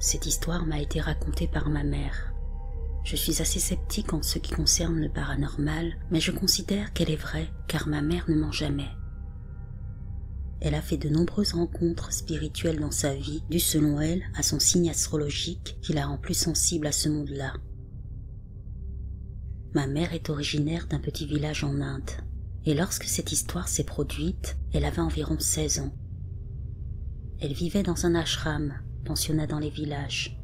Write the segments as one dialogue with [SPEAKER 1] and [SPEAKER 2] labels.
[SPEAKER 1] Cette histoire m'a été racontée par ma mère. Je suis assez sceptique en ce qui concerne le paranormal, mais je considère qu'elle est vraie car ma mère ne ment jamais. Elle a fait de nombreuses rencontres spirituelles dans sa vie, dues selon elle à son signe astrologique qui la rend plus sensible à ce monde-là. Ma mère est originaire d'un petit village en Inde, et lorsque cette histoire s'est produite, elle avait environ 16 ans. Elle vivait dans un ashram, pensionnat dans les villages.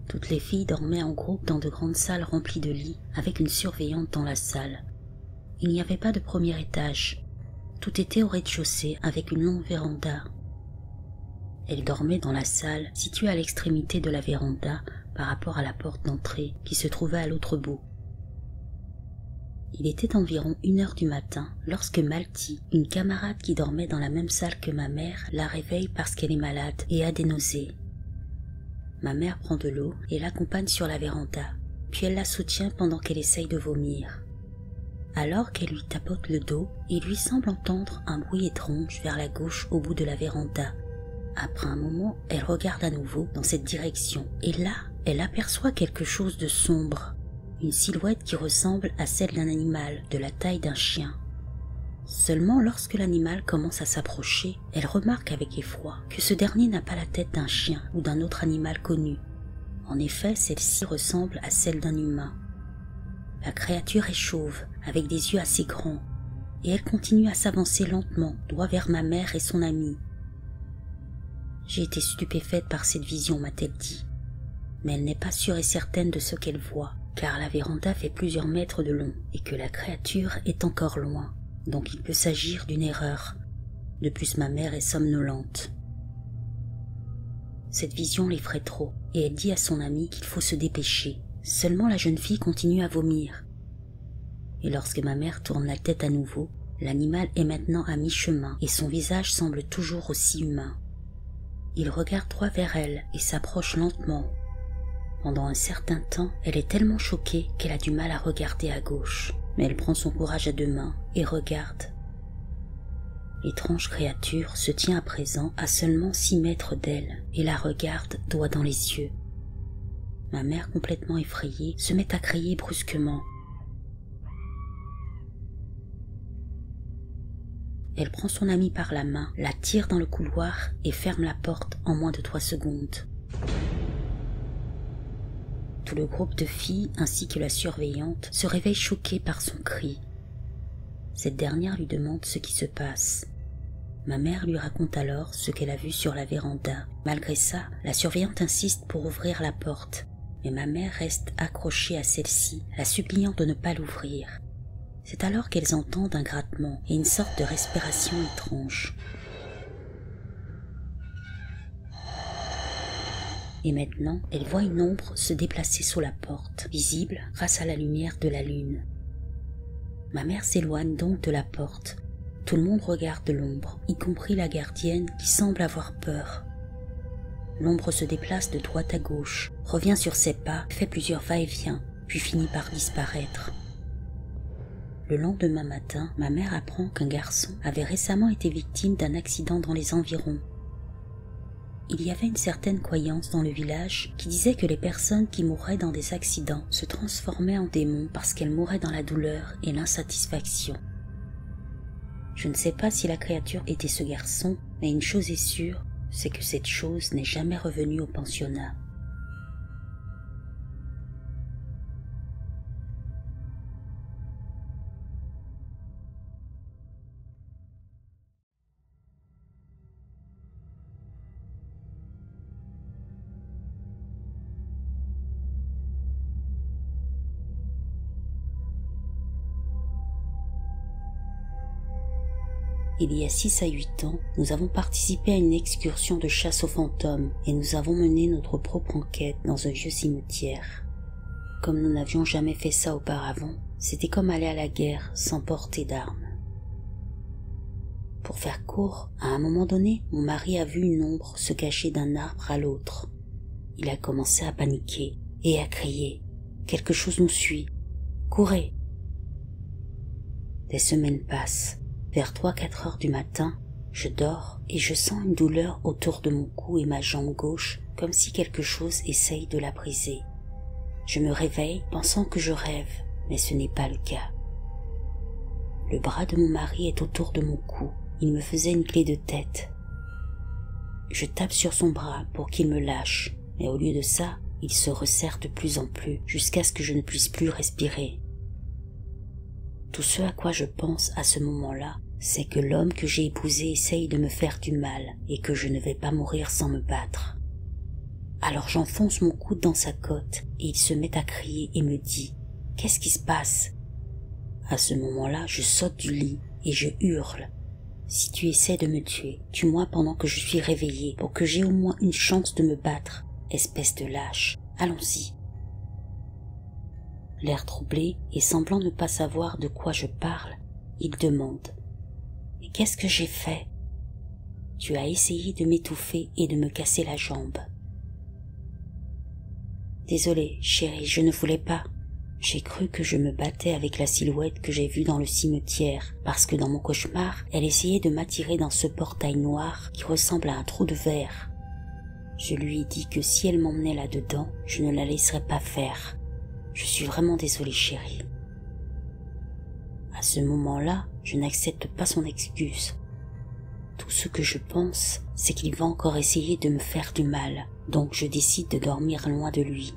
[SPEAKER 1] Toutes les filles dormaient en groupe dans de grandes salles remplies de lits, avec une surveillante dans la salle. Il n'y avait pas de premier étage. Tout était au rez-de-chaussée avec une longue véranda. Elle dormait dans la salle située à l'extrémité de la véranda par rapport à la porte d'entrée qui se trouvait à l'autre bout. Il était environ 1h du matin lorsque Malti, une camarade qui dormait dans la même salle que ma mère, la réveille parce qu'elle est malade et a des nausées. Ma mère prend de l'eau et l'accompagne sur la véranda, puis elle la soutient pendant qu'elle essaye de vomir. Alors qu'elle lui tapote le dos, il lui semble entendre un bruit étrange vers la gauche au bout de la véranda. Après un moment, elle regarde à nouveau dans cette direction et là, elle aperçoit quelque chose de sombre, une silhouette qui ressemble à celle d'un animal de la taille d'un chien. Seulement lorsque l'animal commence à s'approcher, elle remarque avec effroi que ce dernier n'a pas la tête d'un chien ou d'un autre animal connu. En effet, celle-ci ressemble à celle d'un humain. La créature est chauve, avec des yeux assez grands, et elle continue à s'avancer lentement, droit vers ma mère et son amie. J'ai été stupéfaite par cette vision, m'a-t-elle dit, mais elle n'est pas sûre et certaine de ce qu'elle voit, car la véranda fait plusieurs mètres de long et que la créature est encore loin, donc il peut s'agir d'une erreur. De plus, ma mère est somnolente. Cette vision l'effraie trop, et elle dit à son amie qu'il faut se dépêcher. Seulement la jeune fille continue à vomir. Et lorsque ma mère tourne la tête à nouveau, l'animal est maintenant à mi-chemin et son visage semble toujours aussi humain. Il regarde droit vers elle et s'approche lentement. Pendant un certain temps, elle est tellement choquée qu'elle a du mal à regarder à gauche, mais elle prend son courage à 2 mains et regarde. L'étrange créature se tient à présent à seulement 6 mètres d'elle et la regarde droit dans les yeux. Ma mère, complètement effrayée, se met à crier brusquement. Elle prend son amie par la main, la tire dans le couloir et ferme la porte en moins de 3 secondes. Tout le groupe de filles ainsi que la surveillante se réveille choqués par son cri. Cette dernière lui demande ce qui se passe. Ma mère lui raconte alors ce qu'elle a vu sur la véranda. Malgré ça, la surveillante insiste pour ouvrir la porte, mais ma mère reste accrochée à celle-ci, la suppliant de ne pas l'ouvrir. C'est alors qu'elles entendent un grattement et une sorte de respiration étrange. Et maintenant, elle voit une ombre se déplacer sous la porte, visible grâce à la lumière de la lune. Ma mère s'éloigne donc de la porte. Tout le monde regarde l'ombre, y compris la gardienne qui semble avoir peur. L'ombre se déplace de droite à gauche, revient sur ses pas, fait plusieurs va-et-vient, puis finit par disparaître. Le lendemain matin, ma mère apprend qu'un garçon avait récemment été victime d'un accident dans les environs. Il y avait une certaine croyance dans le village qui disait que les personnes qui mouraient dans des accidents se transformaient en démons parce qu'elles mouraient dans la douleur et l'insatisfaction. Je ne sais pas si la créature était ce garçon, mais une chose est sûre, c'est que cette chose n'est jamais revenue au pensionnat. Il y a 6 à 8 ans, nous avons participé à une excursion de chasse aux fantômes et nous avons mené notre propre enquête dans un vieux cimetière. Comme nous n'avions jamais fait ça auparavant, c'était comme aller à la guerre sans porter d'armes. Pour faire court, à un moment donné, mon mari a vu une ombre se cacher d'un arbre à l'autre. Il a commencé à paniquer et à crier « Quelque chose nous suit, courez !» Des semaines passent. Vers 3-4 heures du matin, je dors et je sens une douleur autour de mon cou et ma jambe gauche comme si quelque chose essaye de la briser. Je me réveille pensant que je rêve, mais ce n'est pas le cas. Le bras de mon mari est autour de mon cou, il me faisait une clé de tête. Je tape sur son bras pour qu'il me lâche, mais au lieu de ça, il se resserre de plus en plus jusqu'à ce que je ne puisse plus respirer. Tout ce à quoi je pense à ce moment-là, c'est que l'homme que j'ai épousé essaye de me faire du mal et que je ne vais pas mourir sans me battre. Alors j'enfonce mon coude dans sa côte et il se met à crier et me dit « Qu'est-ce qui se passe ?» À ce moment-là, je saute du lit et je hurle. Si tu essaies de me tuer, tue-moi pendant que je suis réveillée pour que j'aie au moins une chance de me battre, espèce de lâche. Allons-y. L'air troublé et semblant ne pas savoir de quoi je parle, il demande « Mais qu'est-ce que j'ai fait ? Tu as essayé de m'étouffer et de me casser la jambe. » Désolé, chérie, je ne voulais pas. J'ai cru que je me battais avec la silhouette que j'ai vue dans le cimetière, parce que dans mon cauchemar, elle essayait de m'attirer dans ce portail noir qui ressemble à un trou de verre. Je lui ai dit que si elle m'emmenait là-dedans, je ne la laisserais pas faire. Je suis vraiment désolée, chérie. À ce moment-là, je n'accepte pas son excuse. Tout ce que je pense, c'est qu'il va encore essayer de me faire du mal, donc je décide de dormir loin de lui.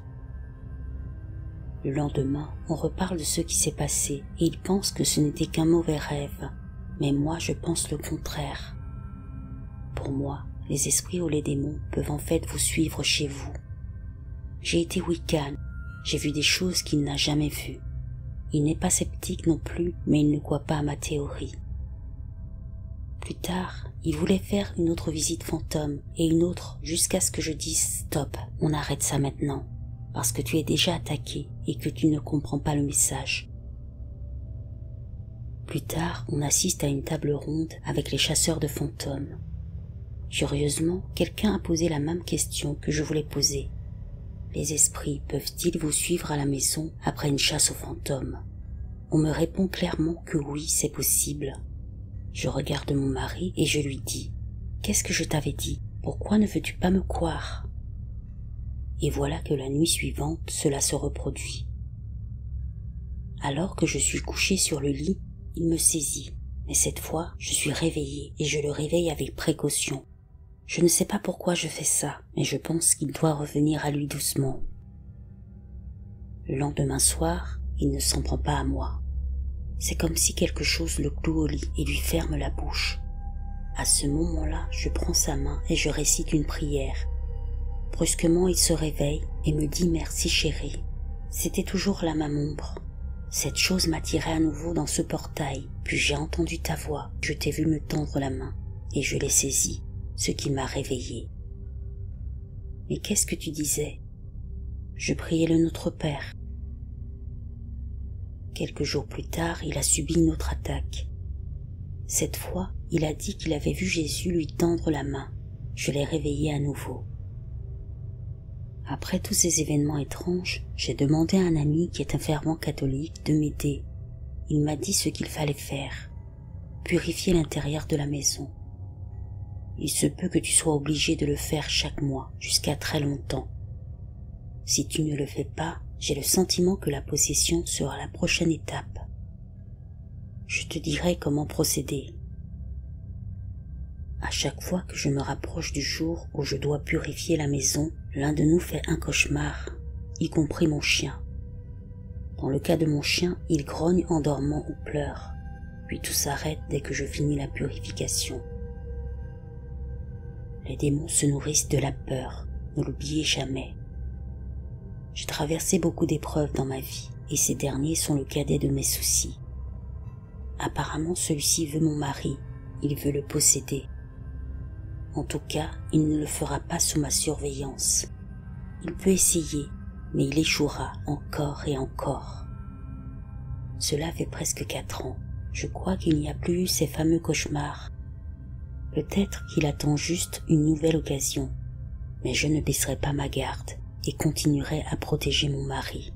[SPEAKER 1] Le lendemain, on reparle de ce qui s'est passé et il pense que ce n'était qu'un mauvais rêve. Mais moi, je pense le contraire. Pour moi, les esprits ou les démons peuvent en fait vous suivre chez vous. J'ai été Wiccan, j'ai vu des choses qu'il n'a jamais vues. Il n'est pas sceptique non plus, mais il ne croit pas à ma théorie. Plus tard, il voulait faire une autre visite fantôme et une autre jusqu'à ce que je dise « Stop, on arrête ça maintenant ». Parce que tu es déjà attaqué et que tu ne comprends pas le message. Plus tard, on assiste à une table ronde avec les chasseurs de fantômes. Curieusement, quelqu'un a posé la même question que je voulais poser. Les esprits peuvent-ils vous suivre à la maison après une chasse aux fantômes? On me répond clairement que oui, c'est possible. Je regarde mon mari et je lui dis « Qu'est-ce que je t'avais dit? Pourquoi ne veux-tu pas me croire ?» Et voilà que la nuit suivante, cela se reproduit. Alors que je suis couché sur le lit, il me saisit, mais cette fois, je suis réveillée et je le réveille avec précaution. Je ne sais pas pourquoi je fais ça, mais je pense qu'il doit revenir à lui doucement. Le lendemain soir, il ne s'en prend pas à moi. C'est comme si quelque chose le cloue au lit et lui ferme la bouche. À ce moment-là, je prends sa main et je récite une prière. Brusquement, il se réveille et me dit « Merci chérie ». C'était toujours la même ombre. Cette chose m'attirait à nouveau dans ce portail, puis j'ai entendu ta voix, je t'ai vu me tendre la main, et je l'ai saisie, ce qui m'a réveillée. Mais qu'est-ce que tu disais? Je priais le Notre Père. Quelques jours plus tard, il a subi une autre attaque. Cette fois, il a dit qu'il avait vu Jésus lui tendre la main. Je l'ai réveillé à nouveau. Après tous ces événements étranges, j'ai demandé à un ami qui est un fervent catholique de m'aider. Il m'a dit ce qu'il fallait faire. Purifier l'intérieur de la maison. Il se peut que tu sois obligé de le faire chaque mois, jusqu'à très longtemps. Si tu ne le fais pas, j'ai le sentiment que la possession sera la prochaine étape. Je te dirai comment procéder. À chaque fois que je me rapproche du jour où je dois purifier la maison, l'un de nous fait un cauchemar, y compris mon chien. Dans le cas de mon chien, il grogne en dormant ou pleure, puis tout s'arrête dès que je finis la purification. Les démons se nourrissent de la peur, ne l'oubliez jamais. J'ai traversé beaucoup d'épreuves dans ma vie, et ces derniers sont le cadet de mes soucis. Apparemment, celui-ci veut mon mari, il veut le posséder. En tout cas, il ne le fera pas sous ma surveillance. Il peut essayer, mais il échouera encore et encore. Cela fait presque 4 ans. Je crois qu'il n'y a plus eu ces fameux cauchemars. Peut-être qu'il attend juste une nouvelle occasion, mais je ne baisserai pas ma garde et continuerai à protéger mon mari.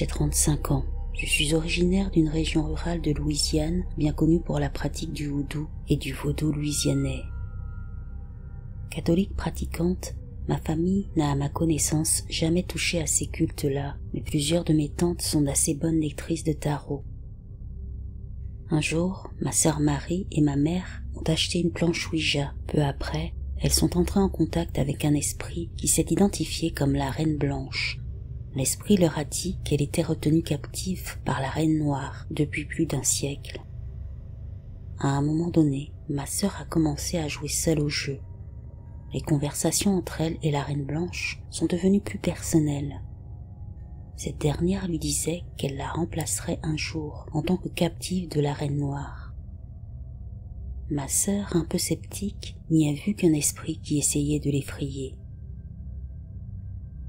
[SPEAKER 1] J'ai 35 ans. Je suis originaire d'une région rurale de Louisiane, bien connue pour la pratique du houdou et du vaudou louisianais. Catholique pratiquante, ma famille n'a à ma connaissance jamais touché à ces cultes-là, mais plusieurs de mes tantes sont d'assez bonnes lectrices de tarot. Un jour, ma sœur Marie et ma mère ont acheté une planche Ouija. Peu après, elles sont entrées en contact avec un esprit qui s'est identifié comme la Reine Blanche. L'esprit leur a dit qu'elle était retenue captive par la Reine Noire depuis plus d'1 siècle. À un moment donné, ma sœur a commencé à jouer seule au jeu. Les conversations entre elle et la Reine Blanche sont devenues plus personnelles. Cette dernière lui disait qu'elle la remplacerait un jour en tant que captive de la Reine Noire. Ma sœur, un peu sceptique, n'y a vu qu'un esprit qui essayait de l'effrayer.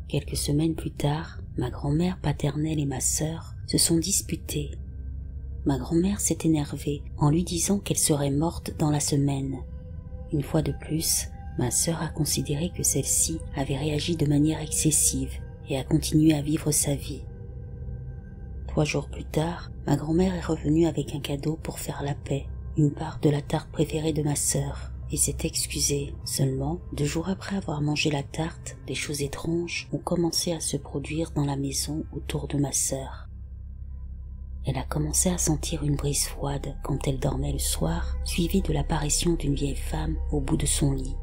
[SPEAKER 1] Quelques semaines plus tard, ma grand-mère paternelle et ma sœur se sont disputées. Ma grand-mère s'est énervée en lui disant qu'elle serait morte dans la semaine. Une fois de plus, ma sœur a considéré que celle-ci avait réagi de manière excessive et a continué à vivre sa vie. 3 jours plus tard, ma grand-mère est revenue avec un cadeau pour faire la paix, une part de la tarte préférée de ma sœur, et s'est excusée. Seulement, 2 jours après avoir mangé la tarte, des choses étranges ont commencé à se produire dans la maison autour de ma sœur. Elle a commencé à sentir une brise froide quand elle dormait le soir, suivie de l'apparition d'une vieille femme au bout de son lit.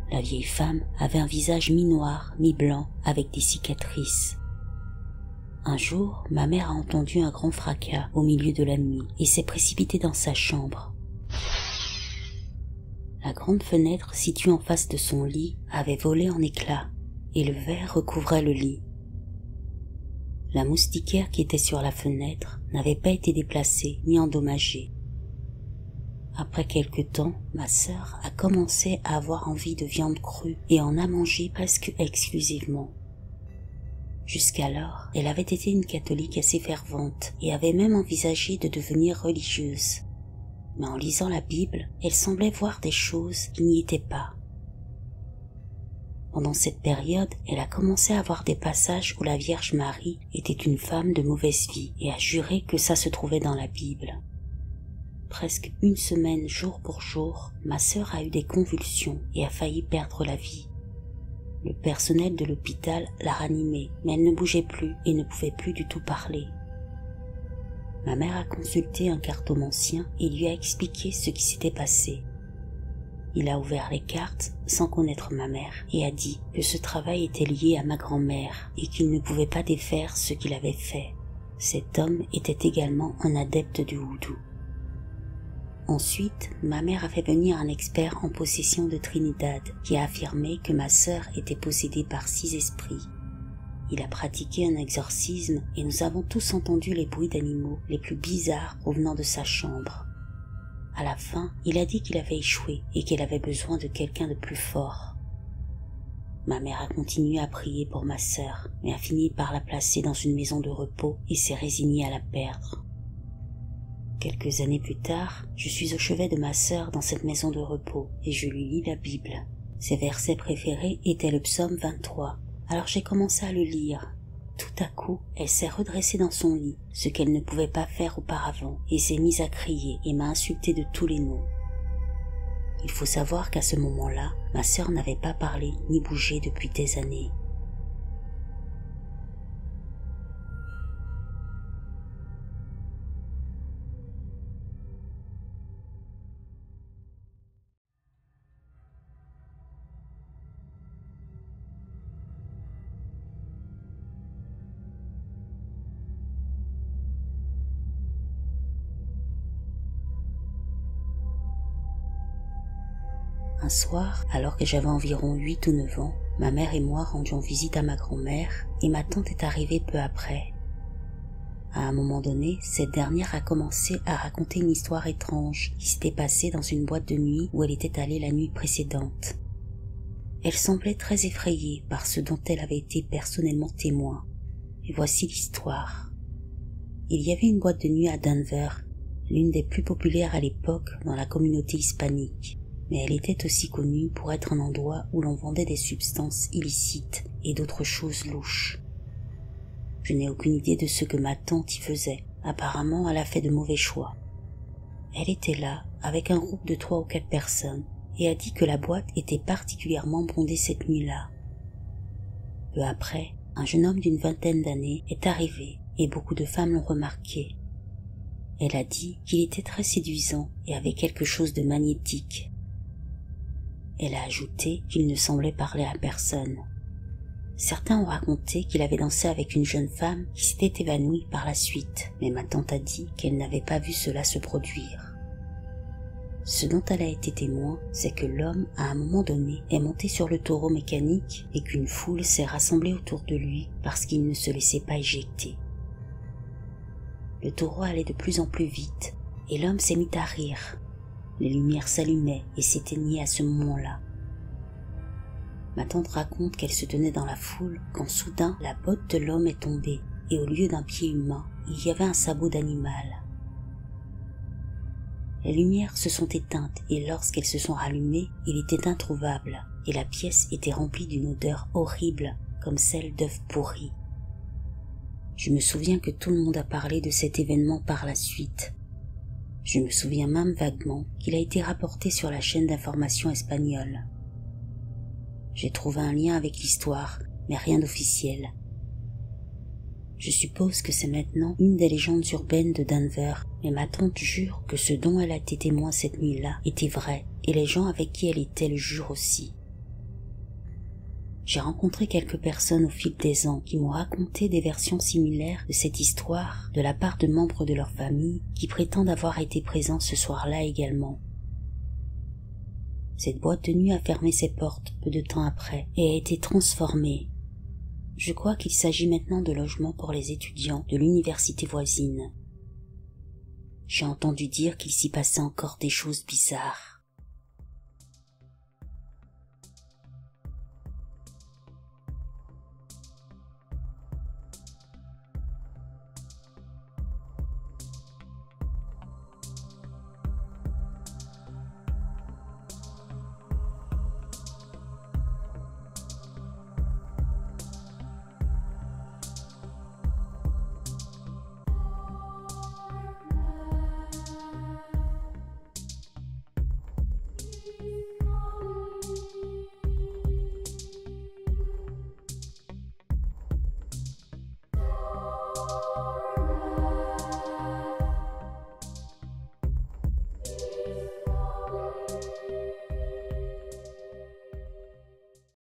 [SPEAKER 1] La vieille femme avait un visage mi-noir, mi-blanc, avec des cicatrices. Un jour, ma mère a entendu un grand fracas au milieu de la nuit et s'est précipitée dans sa chambre. La grande fenêtre située en face de son lit avait volé en éclats et le verre recouvrait le lit. La moustiquaire qui était sur la fenêtre n'avait pas été déplacée ni endommagée. Après quelque temps, ma sœur a commencé à avoir envie de viande crue et en a mangé presque exclusivement. Jusqu'alors, elle avait été une catholique assez fervente et avait même envisagé de devenir religieuse. Mais en lisant la Bible, elle semblait voir des choses qui n'y étaient pas. Pendant cette période, elle a commencé à voir des passages où la Vierge Marie était une femme de mauvaise vie et a juré que ça se trouvait dans la Bible. Presque 1 semaine jour pour jour, ma sœur a eu des convulsions et a failli perdre la vie. Le personnel de l'hôpital l'a ranimée, mais elle ne bougeait plus et ne pouvait plus du tout parler. Ma mère a consulté un cartomancien et lui a expliqué ce qui s'était passé. Il a ouvert les cartes sans connaître ma mère et a dit que ce travail était lié à ma grand-mère et qu'il ne pouvait pas défaire ce qu'il avait fait. Cet homme était également un adepte du houdou. Ensuite, ma mère a fait venir un expert en possession de Trinidad qui a affirmé que ma sœur était possédée par 6 esprits. Il a pratiqué un exorcisme et nous avons tous entendu les bruits d'animaux les plus bizarres provenant de sa chambre. À la fin, il a dit qu'il avait échoué et qu'elle avait besoin de quelqu'un de plus fort. Ma mère a continué à prier pour ma sœur, mais a fini par la placer dans une maison de repos et s'est résignée à la perdre. Quelques années plus tard, je suis au chevet de ma sœur dans cette maison de repos et je lui lis la Bible. Ses versets préférés étaient le psaume 23. Alors j'ai commencé à le lire. Tout à coup, elle s'est redressée dans son lit, ce qu'elle ne pouvait pas faire auparavant, et s'est mise à crier et m'a insulté de tous les noms. Il faut savoir qu'à ce moment-là, ma sœur n'avait pas parlé ni bougé depuis des années. Un soir, alors que j'avais environ 8 ou 9 ans, ma mère et moi rendions visite à ma grand-mère et ma tante est arrivée peu après. À un moment donné, cette dernière a commencé à raconter une histoire étrange qui s'était passée dans une boîte de nuit où elle était allée la nuit précédente. Elle semblait très effrayée par ce dont elle avait été personnellement témoin. Et voici l'histoire. Il y avait une boîte de nuit à Denver, l'une des plus populaires à l'époque dans la communauté hispanique. Mais elle était aussi connue pour être un endroit où l'on vendait des substances illicites et d'autres choses louches. Je n'ai aucune idée de ce que ma tante y faisait. Apparemment, elle a fait de mauvais choix. Elle était là, avec un groupe de 3 ou 4 personnes, et a dit que la boîte était particulièrement bondée cette nuit-là. Peu après, un jeune homme d'une 20aine d'années est arrivé, et beaucoup de femmes l'ont remarqué. Elle a dit qu'il était très séduisant et avait quelque chose de magnétique. Elle a ajouté qu'il ne semblait parler à personne. Certains ont raconté qu'il avait dansé avec une jeune femme qui s'était évanouie par la suite, mais ma tante a dit qu'elle n'avait pas vu cela se produire. Ce dont elle a été témoin, c'est que l'homme, à un moment donné, est monté sur le taureau mécanique et qu'une foule s'est rassemblée autour de lui parce qu'il ne se laissait pas éjecter. Le taureau allait de plus en plus vite et l'homme s'est mis à rire. Les lumières s'allumaient et s'éteignaient à ce moment-là. Ma tante raconte qu'elle se tenait dans la foule quand soudain la botte de l'homme est tombée et au lieu d'un pied humain, il y avait un sabot d'animal. Les lumières se sont éteintes et lorsqu'elles se sont rallumées, il était introuvable et la pièce était remplie d'une odeur horrible comme celle d'œufs pourris. Je me souviens que tout le monde a parlé de cet événement par la suite. Je me souviens même vaguement qu'il a été rapporté sur la chaîne d'information espagnole. J'ai trouvé un lien avec l'histoire, mais rien d'officiel. Je suppose que c'est maintenant une des légendes urbaines de Denver, mais ma tante jure que ce dont elle a été témoin cette nuit-là était vrai, et les gens avec qui elle était le jurent aussi. J'ai rencontré quelques personnes au fil des ans qui m'ont raconté des versions similaires de cette histoire de la part de membres de leur famille qui prétendent avoir été présents ce soir-là également. Cette boîte de nuit a fermé ses portes peu de temps après et a été transformée. Je crois qu'il s'agit maintenant de logements pour les étudiants de l'université voisine. J'ai entendu dire qu'il s'y passait encore des choses bizarres.